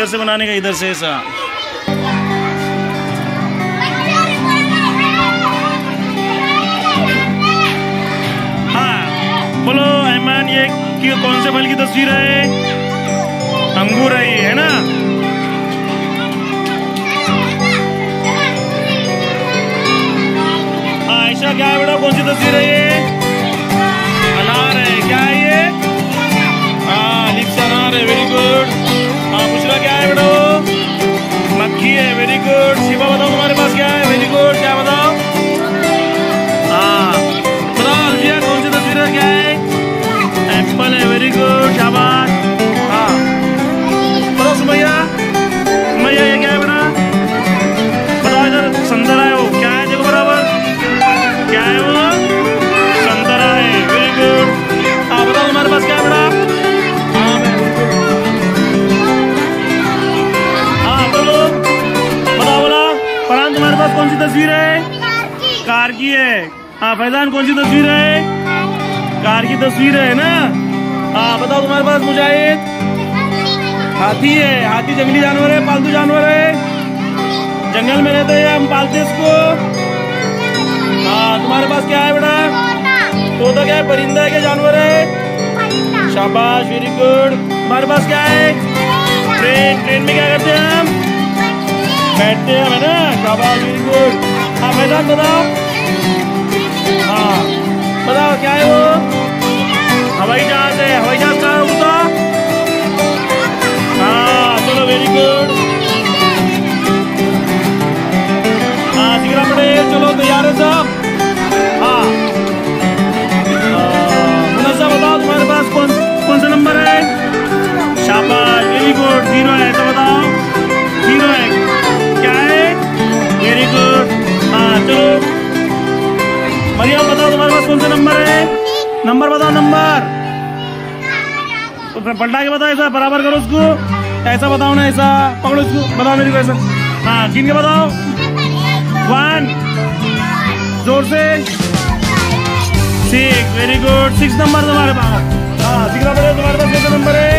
इधर से बनाने का, इधर से ऐसा। हाँ बोलो अहमान, ये कौन से फल की तस्वीर है? अंगूर है ये, है ना? आयशा क्या है बेटा, कौन सी तस्वीर है ये? अनार है। क्या है ये? हाँ लिप्स अनार है, वेरी गुड। हाँ बुशरा क्या है बेटा? मक्खी है, वेरी गुड। शिवा बताओ तुम्हारे पास क्या है? Very good. क्या बताओ? हाँ बताओ अलजिया, कौन सी तस्वीर है? क्या है? एप्पल है, वेरी गुड, शाबाश। हाँ बताओ सुमैया, सुमैया ये क्या है बेटा? बताओ इधर, संतरा है वो। क्या है देखो बराबर, क्या है वो? संतरा है, वेरी गुड। हाँ बताओ तुम्हारे पास क्या है बेटा? हाँ हाँ बोलो, बताओ बोला। फरहान तुम्हारे पास कौन सी तस्वीर है? कार की है। हाँ फैजान कौन सी तस्वीर है? कार की तस्वीर है ना? हाँ बताओ तुम्हारे पास मुजाहिद? हाथी है। हाथी जंगली जानवर है, पालतू जानवर है, जंगल में रहते हैं, हम पालते इसको। हाँ तुम्हारे पास क्या है बेटा? तोता क्या है? परिंदा है क्या, जानवर है? शाबाश, वेरी गुड। तुम्हारे पास क्या है? ट्रेन। ट्रेन में क्या करते हैं हम? बैठते हैं, है ना? शाबाश, वेरी गुड। हाँ फैजान बताओ। हाँ बताओ क्या है वो? हवाई जहाज है। हवाई जहाज कहाँ होता? हाँ चलो, वेरी गुड। हाँ सिगरा पटेल, चलो तैयार है सब? हाँ मुनज़्ज़ा बताओ तुम्हारे पास कौन सा नंबर है? शाबाश, वेरी गुड। 0 है, तो बताओ 0 है। क्या है? Very good. हाँ चलो मरियम बताओ तुम्हारे पास कौन सा नंबर है? नंबर बताओ, नंबर तो पलटा के बताओ, ऐसा बराबर करो उसको, ऐसा बताओ ना, ऐसा पकड़ो इसको, बताओ मेरे को ऐसा। हाँ गिन के बताओ। 1, जोर से। 6, वेरी गुड। 6 नंबर तुम्हारे पास। हाँ सिगरा पढ़ो, तुम्हारे पास कैसा नंबर है?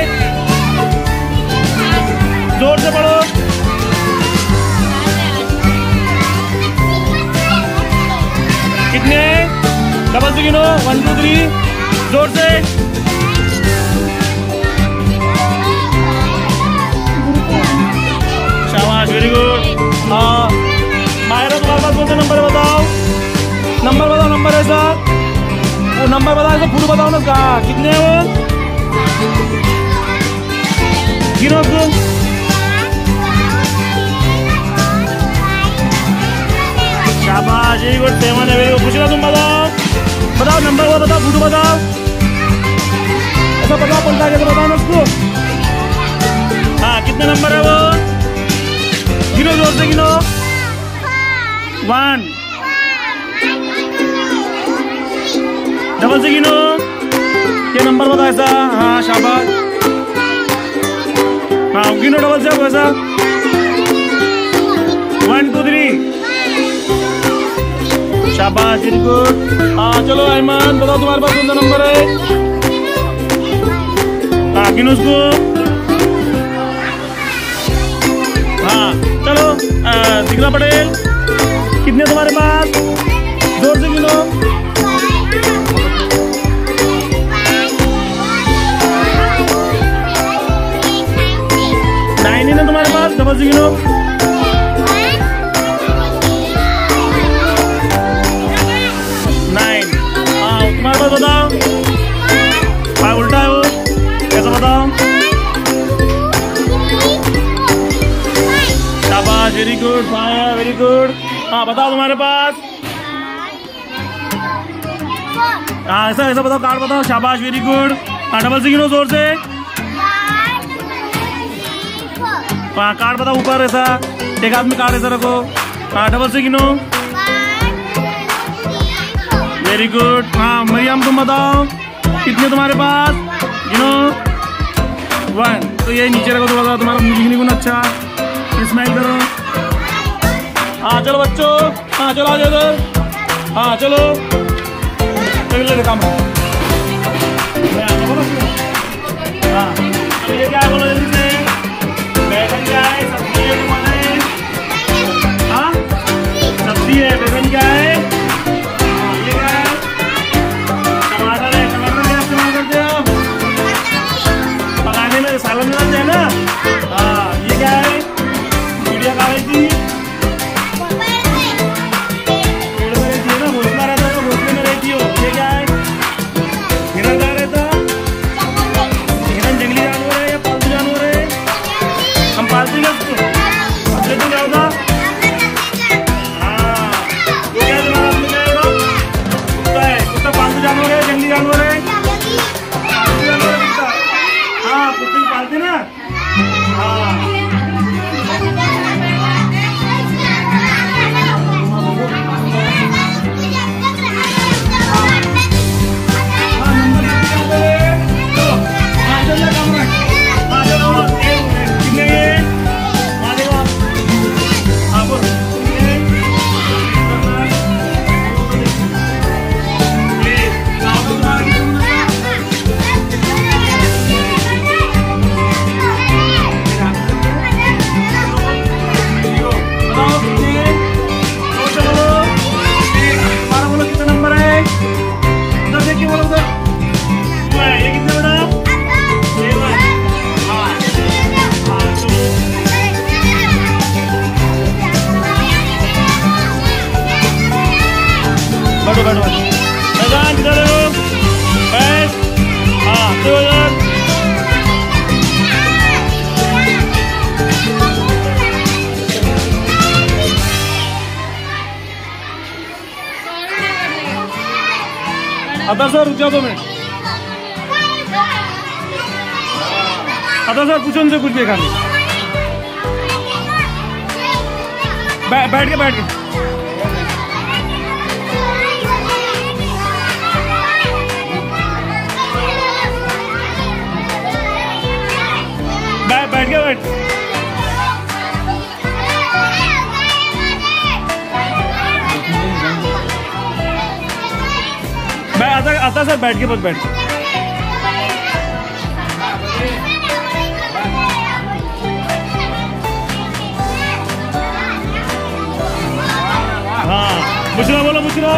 जोर से पढ़ो। कितने? डबल से गिनो, 1 2 3, जोर से। शाबाश, वेरी गुड। हाँ मायरा तुम्हारे पास कौन सा नंबर है? बताओ नंबर, बताओ नंबर ऐसा, वो नंबर बताओ ऐसा, फुल बताओ ना। कहाँ कितने हैं वो? गिनो उसको। शाबाश, वेरी गुड। 7 है, वेरी गुड। पूछ रहा तुम बताओ नंबर वो बताओ, फुल बताओ, ऐसा बताओ, पलटा के बताओ ना उसको। हाँ कितने नंबर है वो? गिनो जोर से, गिनो। 1, डबल से गिनो। क्या नंबर बताओ ऐसा? हाँ शाबाश। हाँ गिनो डबल से ऐसा। 1 2 3, शाबाश, वेरी गुड। हाँ चलो अहमान बताओ तुम्हारे पास कौन सा नंबर है? हाँ गिनो उसको। हाँ चलो सिगरा पटेल, कितने तुम्हारे पास? जोर से गिनो। 9 है ना तुम्हारे पास? डबल से गिनो। 9। हाँ तुम्हारे पास बताओ। हाँ उल्टा है वो, कैसा बताओ? शाबाश, वेरी गुड, वेरी गुड। हाँ बताओ तुम्हारे पास। हाँ ऐसा ऐसा बताओ, कार्ड बताओ। शाबाश, वेरी गुड। हाँ डबल से गिनो, जोर से। हाँ कार्ड बताओ ऊपर ऐसा, एक हाथ में कार्ड ऐसा रखो। हाँ डबल से गिनो। Very good. हाँ मरियम तुम बताओ कितने तुम्हारे पास? गिनो। 1। तो ये नीचे रखो थोड़ा सा, तुम्हारा मुझे नहीं अच्छा, स्माइल करो। हाँ चलो बच्चों, हाँ चलो आ जाओ इधर। हाँ चलो काम। हाँ ये क्या है बोलो जल्दी से। अता सर रुक जाओ 2 मिनट। अता सर पूछो उनसे कुछ भी खाने। बैठ के बैठ के बैठ के बैठ। आता सर बैठ के बस बैठ के। हाँ बुशरा बोलो बुशरा।